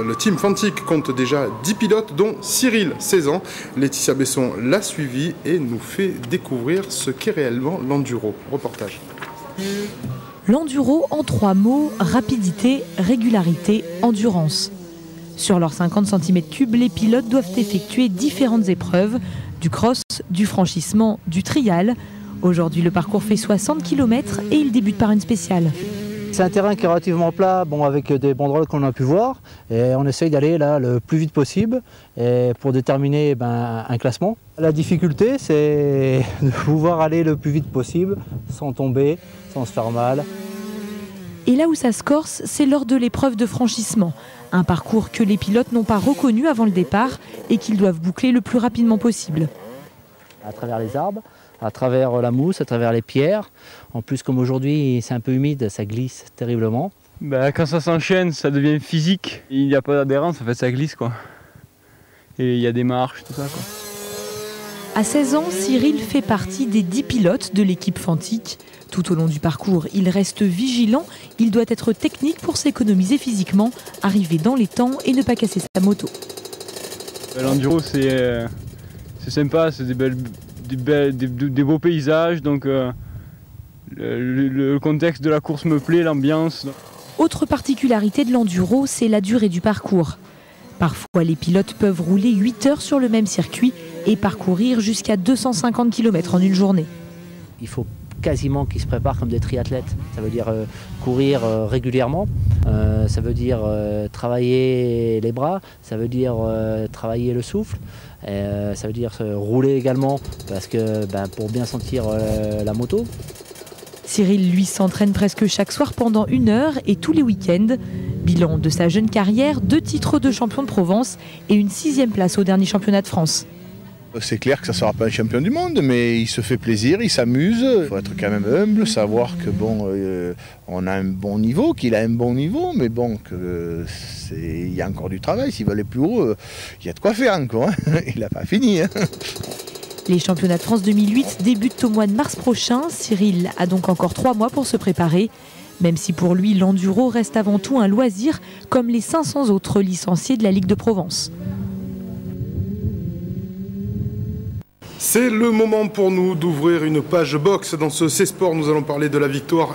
Le team Fantic compte déjà 10 pilotes, dont Cyril, 16 ans. Laetitia Besson l'a suivi et nous fait découvrir ce qu'est réellement l'enduro. Reportage. L'enduro en 3 mots, rapidité, régularité, endurance. Sur leurs 50 cm3, les pilotes doivent effectuer différentes épreuves, du cross, du franchissement, du trial. Aujourd'hui, le parcours fait 60 km et il débute par une spéciale. C'est un terrain qui est relativement plat, avec des banderoles qu'on a pu voir. Et on essaye d'aller là le plus vite possible pour déterminer un classement. La difficulté, c'est de pouvoir aller le plus vite possible, sans tomber, sans se faire mal. Et là où ça se corse, c'est lors de l'épreuve de franchissement. Un parcours que les pilotes n'ont pas reconnu avant le départ et qu'ils doivent boucler le plus rapidement possible. À travers les arbres, à travers la mousse, à travers les pierres. En plus, comme aujourd'hui, c'est un peu humide, ça glisse terriblement. Quand ça s'enchaîne, ça devient physique. Il n'y a pas d'adhérence, en fait, ça glisse, quoi. Et il y a des marches, tout ça, quoi. À 16 ans, Cyril fait partie des 10 pilotes de l'équipe Fantic. Tout au long du parcours, il reste vigilant. Il doit être technique pour s'économiser physiquement, arriver dans les temps et ne pas casser sa moto. L'enduro, c'est sympa, c'est des beaux paysages. Donc le contexte de la course me plaît, l'ambiance. Autre particularité de l'enduro, c'est la durée du parcours. Parfois, les pilotes peuvent rouler 8 heures sur le même circuit et parcourir jusqu'à 250 km en une journée. Il faut quasiment qu'ils se préparent comme des triathlètes. Ça veut dire courir régulièrement, ça veut dire travailler les bras, ça veut dire travailler le souffle, ça veut dire rouler également parce que, pour bien sentir la moto. Cyril, lui, s'entraîne presque chaque soir pendant 1 heure et tous les week-ends. Bilan de sa jeune carrière, 2 titres de champion de Provence et une 6e place au dernier championnat de France. C'est clair que ça ne sera pas un champion du monde, mais il se fait plaisir, il s'amuse. Il faut être quand même humble, savoir que on a un bon niveau, qu'il a un bon niveau, mais il y a encore du travail. S'il veut aller plus haut, il y a de quoi faire encore. Hein. Il n'a pas fini. Hein. Les championnats de France 2008 débutent au mois de mars prochain. Cyril a donc encore 3 mois pour se préparer. Même si pour lui, l'enduro reste avant tout un loisir, comme les 500 autres licenciés de la Ligue de Provence. C'est le moment pour nous d'ouvrir une page box. Dans ce C-Sport, nous allons parler de la victoire